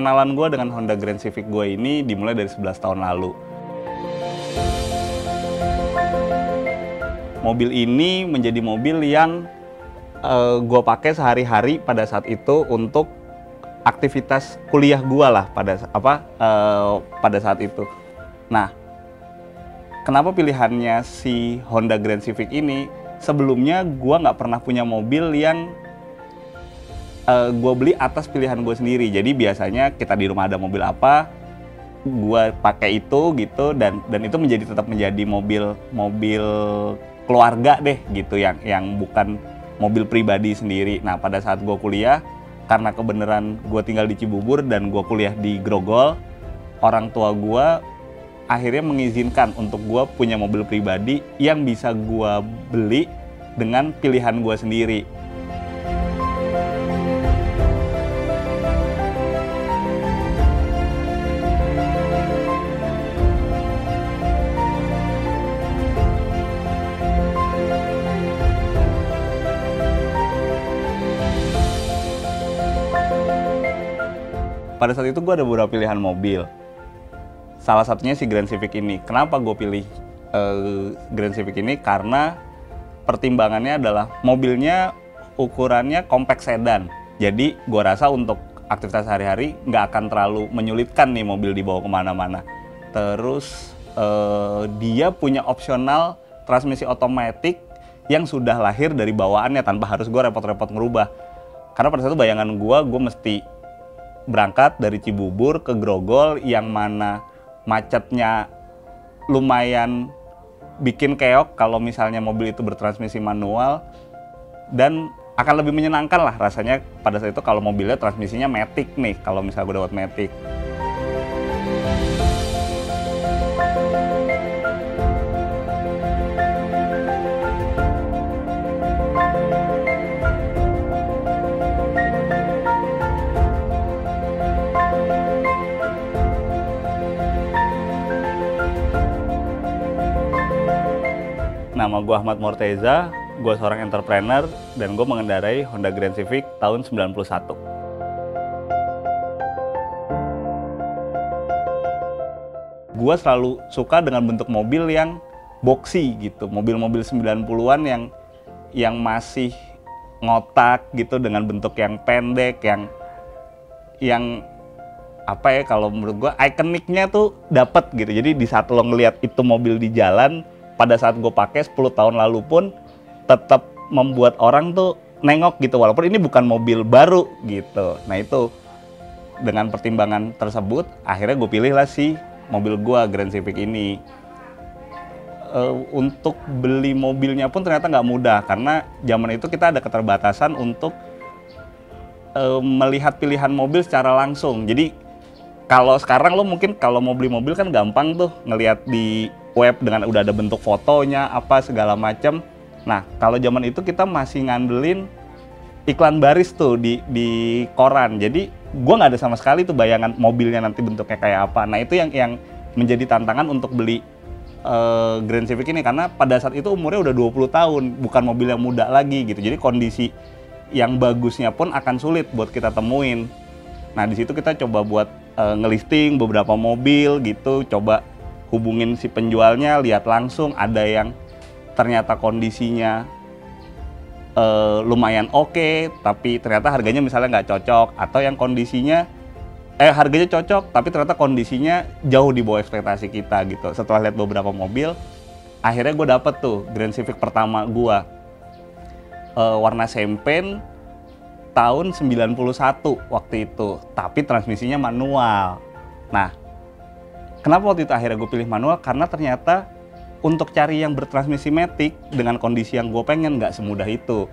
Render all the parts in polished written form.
Perkenalan gue dengan Honda Grand Civic gue ini dimulai dari 11 tahun lalu. Mobil ini menjadi mobil yang gue pakai sehari-hari pada saat itu untuk aktivitas kuliah gue lah pada saat itu. Nah, kenapa pilihannya si Honda Grand Civic ini? Sebelumnya gue nggak pernah punya mobil yang gue beli atas pilihan gue sendiri. Jadi biasanya kita di rumah ada mobil apa, gue pakai itu gitu, dan itu tetap menjadi mobil keluarga deh gitu, yang bukan mobil pribadi sendiri. Nah, pada saat gue kuliah, karena kebenaran gue tinggal di Cibubur dan gue kuliah di Grogol, orang tua gue akhirnya mengizinkan untuk gue punya mobil pribadi yang bisa gue beli dengan pilihan gue sendiri. Pada saat itu gue ada beberapa pilihan mobil. Salah satunya si Grand Civic ini. Kenapa gue pilih Grand Civic ini? Karena pertimbangannya adalah mobilnya ukurannya compact sedan. Jadi gue rasa untuk aktivitas sehari-hari nggak akan terlalu menyulitkan nih mobil dibawa kemana-mana. Terus dia punya opsional transmisi otomatis yang sudah lahir dari bawaannya tanpa harus gue repot-repot ngerubah. Karena pada saat itu bayangan gue mesti berangkat dari Cibubur ke Grogol yang mana macetnya lumayan bikin keok kalau misalnya mobil itu bertransmisi manual, dan akan lebih menyenangkan lah rasanya pada saat itu kalau mobilnya transmisinya matic nih, kalau misalnya gue dapat matic. Nama gue Ahmad Morteza, gue seorang entrepreneur, dan gue mengendarai Honda Grand Civic tahun 91. Gue selalu suka dengan bentuk mobil yang boxy gitu, mobil-mobil 90-an yang masih ngotak gitu, dengan bentuk yang pendek, yang apa ya, kalau menurut gue ikoniknya tuh dapet gitu. Jadi di saat lo ngelihat itu mobil di jalan, pada saat gue pakai 10 tahun lalu pun tetap membuat orang tuh nengok gitu, walaupun ini bukan mobil baru gitu. Nah, itu dengan pertimbangan tersebut akhirnya gue pilih lah si mobil gue Grand Civic ini. Untuk beli mobilnya pun ternyata nggak mudah, karena zaman itu kita ada keterbatasan untuk melihat pilihan mobil secara langsung. Jadi kalau sekarang lo mungkin kalau mau beli mobil kan gampang tuh ngelihat di web dengan udah ada bentuk fotonya apa segala macam. Nah, kalau zaman itu kita masih ngandelin iklan baris tuh di koran. Jadi gua nggak ada sama sekali tuh bayangan mobilnya nanti bentuknya kayak apa. Nah, itu yang menjadi tantangan untuk beli Grand Civic ini, karena pada saat itu umurnya udah 20 tahun, bukan mobil yang muda lagi gitu. Jadi kondisi yang bagusnya pun akan sulit buat kita temuin. Nah, di situ kita coba buat ngelisting beberapa mobil gitu, coba hubungin si penjualnya, lihat langsung ada yang ternyata kondisinya lumayan oke, tapi ternyata harganya misalnya nggak cocok, atau yang kondisinya harganya cocok tapi ternyata kondisinya jauh di bawah ekspektasi kita gitu. Setelah lihat beberapa mobil, akhirnya gue dapet tuh Grand Civic pertama gue, warna champagne tahun 91 waktu itu, tapi transmisinya manual. Nah, kenapa waktu itu akhirnya gue pilih manual? Karena ternyata untuk cari yang bertransmisi matic dengan kondisi yang gue pengen nggak semudah itu.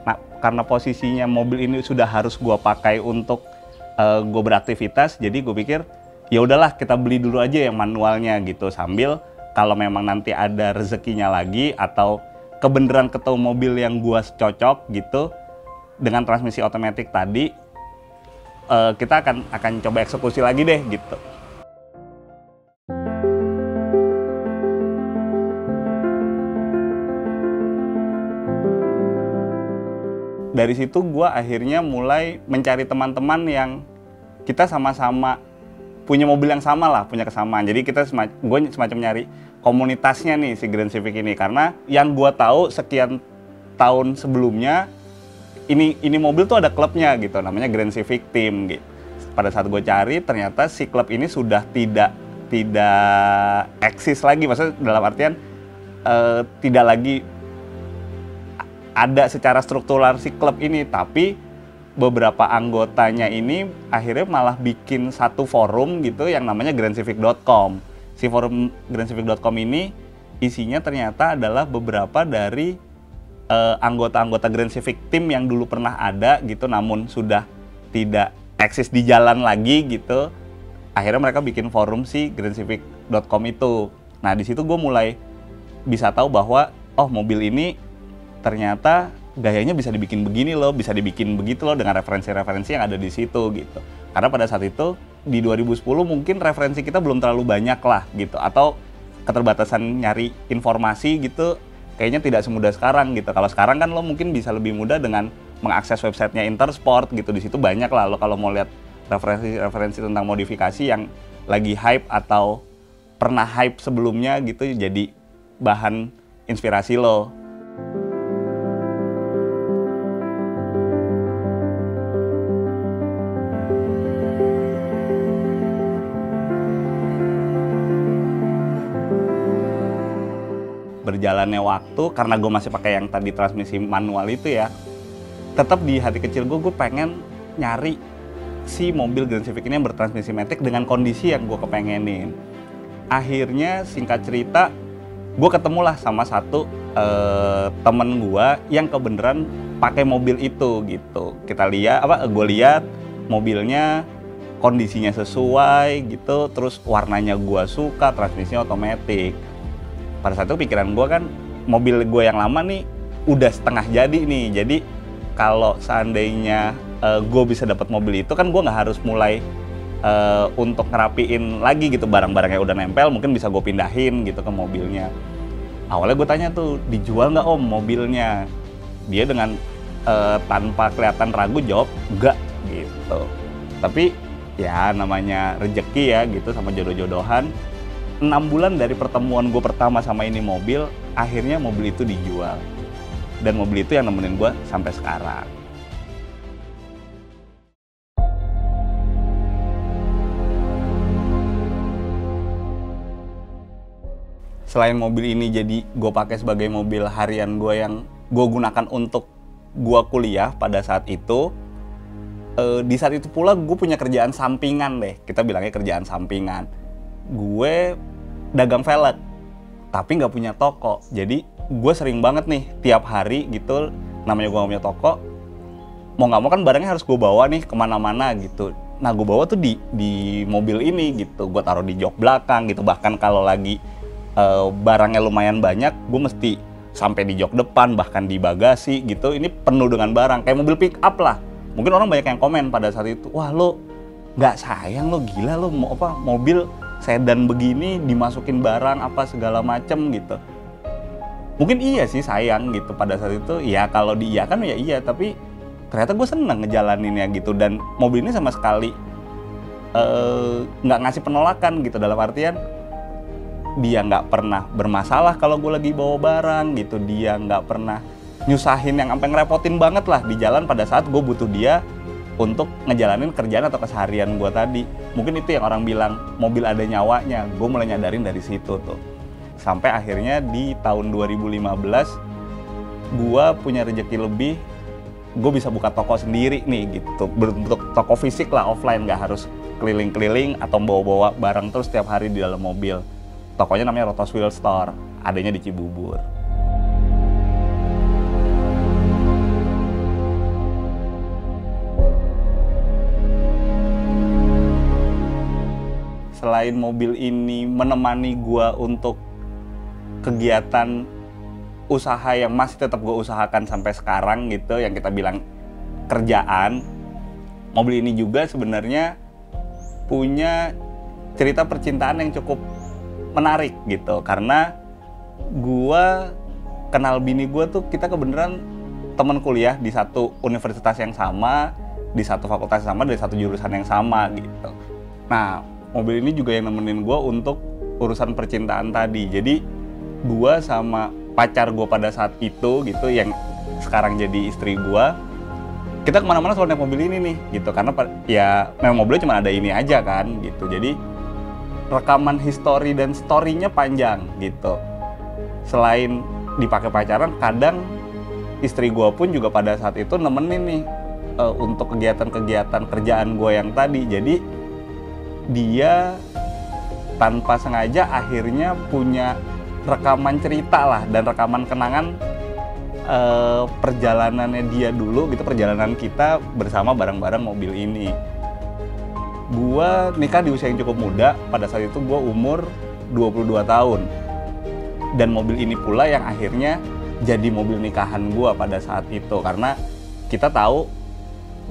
Nah, karena posisinya mobil ini sudah harus gue pakai untuk gue beraktivitas, jadi gue pikir ya udahlah kita beli dulu aja yang manualnya gitu, sambil kalau memang nanti ada rezekinya lagi atau kebenaran ketemu mobil yang gue cocok gitu dengan transmisi otomatis tadi, kita akan coba eksekusi lagi deh gitu. Dari situ gue akhirnya mulai mencari teman-teman yang kita sama-sama punya mobil yang sama lah, punya kesamaan. Jadi gue semacam nyari komunitasnya nih si Grand Civic ini, karena yang gue tahu sekian tahun sebelumnya ini mobil tuh ada klubnya gitu, namanya Grand Civic Team gitu. Pada saat gue cari ternyata si klub ini sudah tidak eksis lagi, maksudnya dalam artian tidak lagi ada secara struktural si klub ini, tapi beberapa anggotanya ini akhirnya malah bikin satu forum gitu yang namanya grandcivic.com. Si forum grandcivic.com ini isinya ternyata adalah beberapa dari anggota-anggota Grand Civic Team yang dulu pernah ada gitu, namun sudah tidak eksis di jalan lagi gitu. Akhirnya mereka bikin forum si grandcivic.com itu. Nah di situ gue mulai bisa tahu bahwa mobil ini ternyata gayanya bisa dibikin begini loh, bisa dibikin begitu loh, dengan referensi-referensi yang ada di situ gitu. Karena pada saat itu di 2010 mungkin referensi kita belum terlalu banyak lah gitu, atau keterbatasan nyari informasi gitu kayaknya tidak semudah sekarang gitu. Kalau sekarang kan lo mungkin bisa lebih mudah dengan mengakses websitenya Intersport gitu. Di situ banyak lah lo kalau mau lihat referensi tentang modifikasi yang lagi hype atau pernah hype sebelumnya gitu, jadi bahan inspirasi lo. Berjalannya waktu, karena gue masih pakai yang tadi transmisi manual itu ya, tetap di hati kecil gue pengen nyari si mobil Grand Civic ini yang bertransmisi matic dengan kondisi yang gue kepengenin. Akhirnya singkat cerita, gue ketemulah sama satu temen gue yang kebenaran pakai mobil itu gitu. Gue lihat mobilnya kondisinya sesuai gitu, terus warnanya gue suka, transmisinya otomatis. Pada saat itu pikiran gue kan, mobil gue yang lama nih udah setengah jadi nih. Jadi kalau seandainya gue bisa dapat mobil itu kan gue nggak harus mulai untuk ngerapiin lagi gitu, barang-barangnya udah nempel, mungkin bisa gue pindahin gitu ke mobilnya. Awalnya gue tanya tuh, dijual nggak om mobilnya? Dia dengan tanpa kelihatan ragu jawab enggak gitu. Tapi ya namanya rejeki ya gitu, sama jodoh-jodohan. 6 bulan dari pertemuan gue pertama sama ini mobil, akhirnya mobil itu dijual. Dan mobil itu yang nemenin gue sampai sekarang. Selain mobil ini jadi gue pakai sebagai mobil harian gue yang gue gunakan untuk gue kuliah pada saat itu, di saat itu pula gue punya kerjaan sampingan deh, kita bilangnya kerjaan sampingan. Gue dagang velg, tapi nggak punya toko. Jadi gue sering banget nih tiap hari gitu, namanya gue nggak punya toko, mau nggak mau kan barangnya harus gue bawa nih kemana-mana gitu. Nah gue bawa tuh di mobil ini gitu, gue taruh di jok belakang gitu. Bahkan kalau lagi barangnya lumayan banyak, gue mesti sampai di jok depan, bahkan di bagasi gitu. Ini penuh dengan barang, kayak mobil pick up lah. Mungkin orang banyak yang komen pada saat itu, wah lo nggak sayang, lo gila, lo mau apa mobil sedan begini dimasukin barang apa segala macem gitu. Mungkin iya sih sayang gitu pada saat itu, ya kalau diiyakan ya iya, tapi ternyata gue seneng ngejalaninnya gitu. Dan mobil ini sama sekali nggak ngasih penolakan gitu, dalam artian dia nggak pernah bermasalah kalau gue lagi bawa barang gitu, dia nggak pernah nyusahin yang sampai ngerepotin banget lah di jalan pada saat gue butuh dia untuk ngejalanin kerjaan atau keseharian gue tadi. Mungkin itu yang orang bilang mobil ada nyawanya, gue mulai nyadarin dari situ tuh. Sampai akhirnya di tahun 2015, gue punya rezeki lebih, gue bisa buka toko sendiri nih gitu. Berbentuk toko fisik lah, offline, nggak harus keliling-keliling atau bawa-bawa barang terus setiap hari di dalam mobil. Tokonya namanya Rotos Wheel Store, adanya di Cibubur. Selain mobil ini menemani gue untuk kegiatan usaha yang masih tetap gue usahakan sampai sekarang gitu, yang kita bilang kerjaan, mobil ini juga sebenarnya punya cerita percintaan yang cukup menarik gitu. Karena gue kenal bini gue tuh, kita kebenaran teman kuliah di satu universitas yang sama, di satu fakultas yang sama, dari satu jurusan yang sama gitu. Nah, mobil ini juga yang nemenin gue untuk urusan percintaan tadi. Jadi gue sama pacar gue pada saat itu gitu, yang sekarang jadi istri gue, kita kemana-mana selalu naik mobil ini nih gitu, karena ya memang mobilnya cuma ada ini aja kan gitu. Jadi rekaman history dan story-nya panjang gitu. Selain dipakai pacaran, kadang istri gue pun juga pada saat itu nemenin nih untuk kegiatan-kegiatan kerjaan gue yang tadi. Jadi dia tanpa sengaja akhirnya punya rekaman cerita lah dan rekaman kenangan perjalanannya dia dulu gitu, perjalanan kita bersama bareng-bareng mobil ini. Gua nikah di usia yang cukup muda, pada saat itu gua umur 22 tahun. Dan mobil ini pula yang akhirnya jadi mobil nikahan gua pada saat itu, karena kita tahu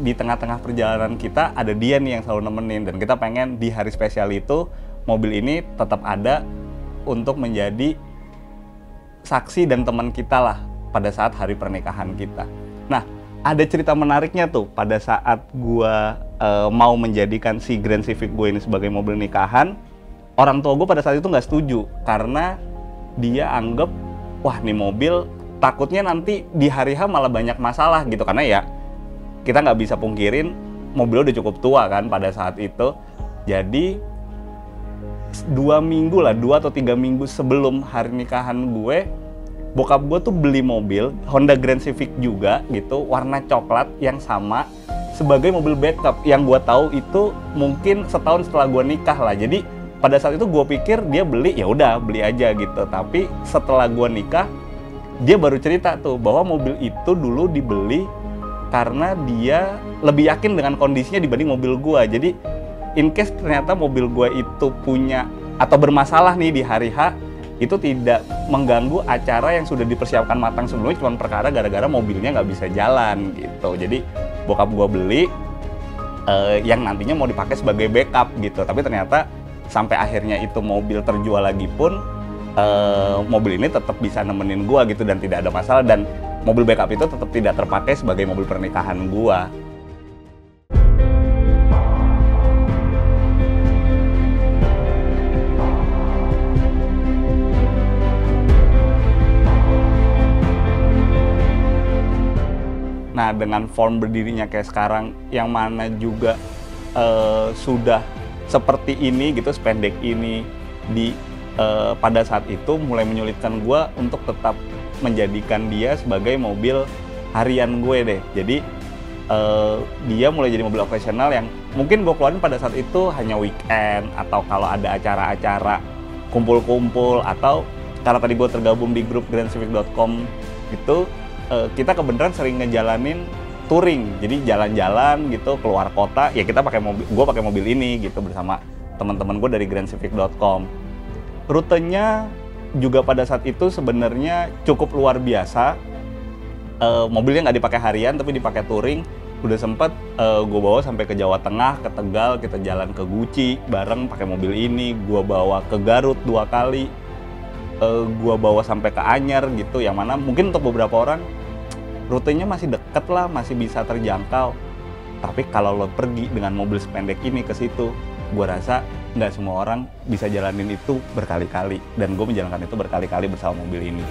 di tengah-tengah perjalanan kita ada dia nih yang selalu nemenin, dan kita pengen di hari spesial itu mobil ini tetap ada untuk menjadi saksi dan teman kita lah pada saat hari pernikahan kita. Nah, ada cerita menariknya tuh pada saat gua mau menjadikan si Grand Civic gue ini sebagai mobil nikahan. Orang tua gue pada saat itu nggak setuju karena dia anggap, wah nih mobil takutnya nanti di hari H malah banyak masalah gitu, karena ya kita nggak bisa pungkirin mobilnya udah cukup tua kan pada saat itu. Jadi 2 atau 3 minggu sebelum hari nikahan gue, bokap gue tuh beli mobil Honda Grand Civic juga gitu, warna coklat yang sama, sebagai mobil backup. Yang gue tahu itu mungkin setahun setelah gue nikah lah. Jadi pada saat itu gue pikir dia beli, ya udah beli aja gitu. Tapi setelah gue nikah, dia baru cerita tuh bahwa mobil itu dulu dibeli karena dia lebih yakin dengan kondisinya dibanding mobil gue. Jadi in case ternyata mobil gue itu punya atau bermasalah nih di hari H, itu tidak mengganggu acara yang sudah dipersiapkan matang sebelumnya, cuma perkara gara-gara mobilnya nggak bisa jalan gitu. Jadi bokap gue beli yang nantinya mau dipakai sebagai backup gitu. Tapi ternyata sampai akhirnya itu mobil terjual lagi pun, mobil ini tetap bisa nemenin gue gitu dan tidak ada masalah, dan mobil backup itu tetap tidak terpakai sebagai mobil pernikahan gue. Nah, dengan form berdirinya kayak sekarang, yang mana juga sudah seperti ini gitu, sependek ini pada saat itu mulai menyulitkan gue untuk tetap menjadikan dia sebagai mobil harian gue deh. Jadi dia mulai jadi mobil operasional yang mungkin gue keluarin pada saat itu hanya weekend, atau kalau ada acara-acara kumpul-kumpul, atau karena tadi gue tergabung di grup grandcivic.com gitu, kita kebenaran sering ngejalanin touring, jadi jalan-jalan gitu keluar kota, ya kita pakai mobil, gue pakai mobil ini gitu bersama teman-teman gue dari grandcivic.com. Rutenya juga pada saat itu sebenarnya cukup luar biasa. Mobilnya nggak dipakai harian tapi dipakai touring. Udah sempet gue bawa sampai ke Jawa Tengah, ke Tegal, kita jalan ke Guci bareng pakai mobil ini. Gue bawa ke Garut 2 kali. Gue bawa sampai ke Anyar gitu, yang mana mungkin untuk beberapa orang rutenya masih deket lah, masih bisa terjangkau. Tapi kalau lo pergi dengan mobil sependek ini ke situ, gue rasa nggak semua orang bisa jalanin itu berkali-kali, dan gue menjalankan itu berkali-kali bersama mobil ini.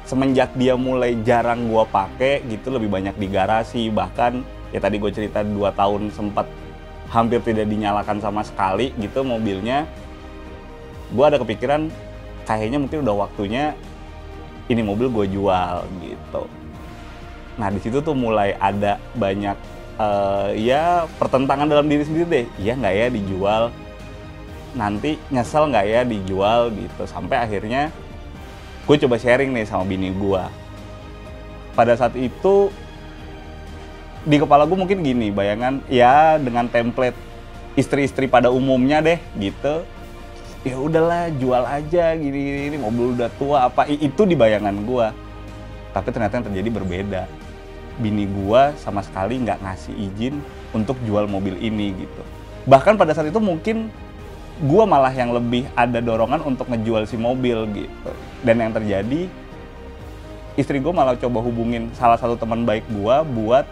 Semenjak dia mulai jarang gue pakai gitu, lebih banyak di garasi, bahkan ya tadi gue cerita 2 tahun sempat hampir tidak dinyalakan sama sekali gitu mobilnya. Gue ada kepikiran kayaknya mungkin udah waktunya ini mobil gue jual gitu. Nah di situ tuh mulai ada banyak ya pertentangan dalam diri sendiri deh. Iya nggak ya dijual? Nanti nyesel nggak ya dijual gitu. Sampai akhirnya gue coba sharing nih sama bini gue. Pada saat itu di kepala gue mungkin gini, bayangan ya dengan template istri-istri pada umumnya deh gitu. Ya udahlah jual aja gini, ini mobil udah tua apa, itu di bayangan gue. Tapi ternyata yang terjadi berbeda. Bini gue sama sekali nggak ngasih izin untuk jual mobil ini gitu. Bahkan pada saat itu mungkin gue malah yang lebih ada dorongan untuk ngejual si mobil gitu. Dan yang terjadi, istri gue malah coba hubungin salah satu teman baik gue buat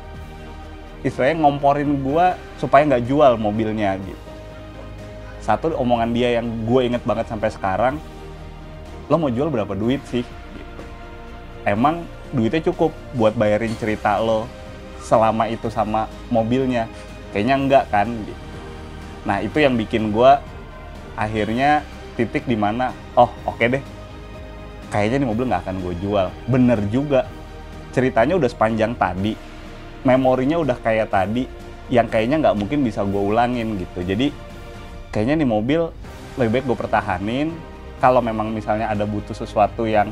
istilahnya ngomporin gue supaya nggak jual mobilnya gitu. Satu omongan dia yang gue inget banget sampai sekarang, lo mau jual berapa duit sih? Gitu. Emang duitnya cukup buat bayarin cerita lo selama itu sama mobilnya? Kayaknya enggak kan? Gitu. Nah itu yang bikin gue akhirnya titik dimana, oh oke deh, kayaknya nih mobil nggak akan gue jual. Bener juga, ceritanya udah sepanjang tadi, memorinya udah kayak tadi, yang kayaknya nggak mungkin bisa gue ulangin gitu. Jadi kayaknya nih mobil lebih baik gue pertahanin. Kalau memang misalnya ada butuh sesuatu yang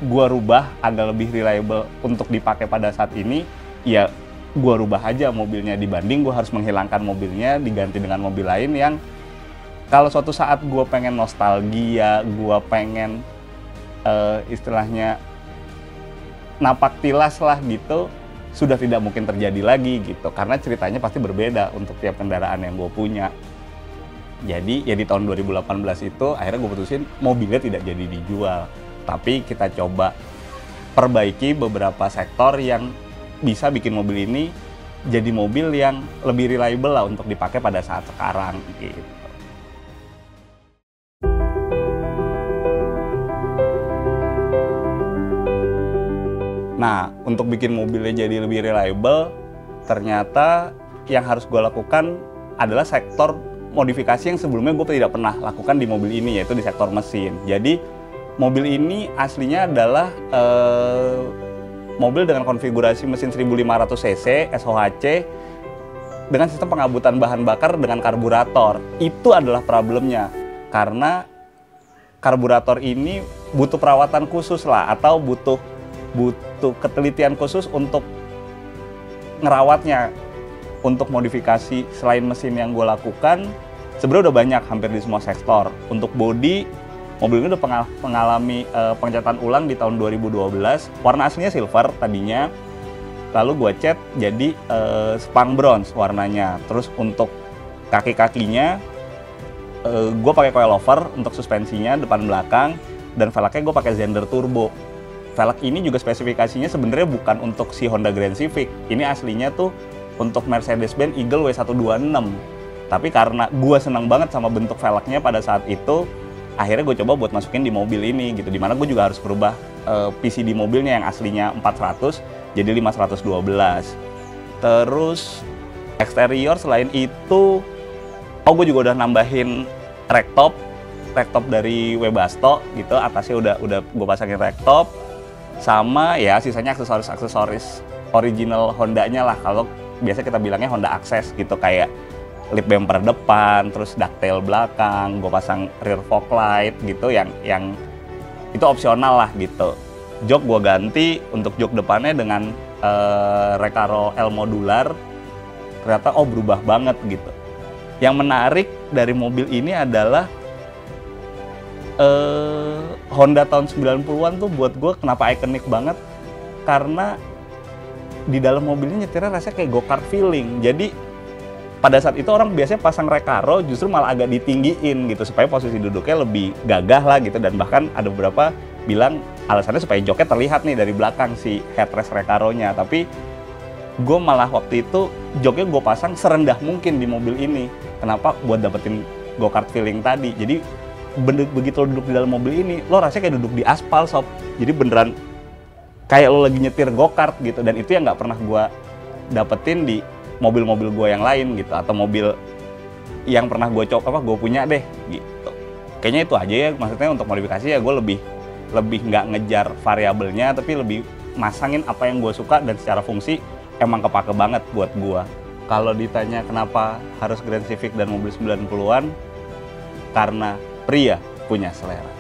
gue rubah agak lebih reliable untuk dipakai pada saat ini, ya gue rubah aja mobilnya dibanding gue harus menghilangkan mobilnya diganti dengan mobil lain yang kalau suatu saat gue pengen nostalgia, gue pengen istilahnya napak tilas lah gitu, sudah tidak mungkin terjadi lagi gitu, karena ceritanya pasti berbeda untuk tiap kendaraan yang gue punya. Jadi ya di tahun 2018 itu akhirnya gue putusin mobilnya tidak jadi dijual, tapi kita coba perbaiki beberapa sektor yang bisa bikin mobil ini jadi mobil yang lebih reliable lah untuk dipakai pada saat sekarang gitu. Nah, untuk bikin mobilnya jadi lebih reliable, ternyata yang harus gue lakukan adalah sektor modifikasi yang sebelumnya gue tidak pernah lakukan di mobil ini, yaitu di sektor mesin. Jadi, mobil ini aslinya adalah mobil dengan konfigurasi mesin 1500 cc SOHC dengan sistem pengabutan bahan bakar dengan karburator. Itu adalah problemnya, karena karburator ini butuh perawatan khusus lah, atau butuh ketelitian khusus untuk ngerawatnya. Untuk modifikasi selain mesin yang gue lakukan, sebenarnya udah banyak hampir di semua sektor. Untuk bodi, mobil ini udah mengalami pengecatan ulang di tahun 2012. Warna aslinya silver tadinya, lalu gue cat jadi spang bronze warnanya. Terus untuk kaki-kakinya, gue pakai coilover untuk suspensinya depan belakang, dan velgnya gue pakai Zender Turbo. Velg ini juga spesifikasinya sebenarnya bukan untuk si Honda Grand Civic. Ini aslinya tuh untuk Mercedes-Benz Eagle W126. Tapi karena gue senang banget sama bentuk velgnya pada saat itu, akhirnya gue coba buat masukin di mobil ini gitu. Dimana gue juga harus berubah PCD mobilnya yang aslinya 400 jadi 512. Terus eksterior selain itu, gue juga udah nambahin ragtop dari Webasto gitu. Atasnya udah gue pasangin ragtop. Sama ya sisanya aksesoris original Honda-nya lah. Kalau biasa kita bilangnya Honda Access gitu, kayak lip bumper depan, terus ducktail belakang, gue pasang rear fog light gitu, yang itu opsional lah gitu. Jok gue ganti, untuk jok depannya dengan Recaro L modular, ternyata berubah banget gitu. Yang menarik dari mobil ini adalah Honda tahun 90-an tuh buat gue kenapa ikonik banget, karena di dalam mobilnya nyetirnya rasanya kayak go-kart feeling. Jadi pada saat itu orang biasanya pasang Recaro justru malah agak ditinggiin gitu supaya posisi duduknya lebih gagah lah gitu, dan bahkan ada beberapa bilang alasannya supaya joknya terlihat nih dari belakang si headrest Recaro-nya. Tapi gue malah waktu itu joknya gue pasang serendah mungkin di mobil ini. Kenapa? Buat dapetin go-kart feeling tadi. Jadi begitu lo duduk di dalam mobil ini, lo rasanya kayak duduk di aspal sob. Jadi beneran kayak lo lagi nyetir go-kart gitu. Dan itu yang nggak pernah gue dapetin di mobil-mobil gue yang lain gitu, atau mobil yang pernah gue gue punya deh gitu. Kayaknya itu aja ya, maksudnya untuk modifikasi ya gue lebih nggak ngejar variabelnya, tapi lebih masangin apa yang gue suka, dan secara fungsi emang kepake banget buat gue. Kalau ditanya kenapa harus Grand Civic dan mobil 90-an, karena pria punya selera.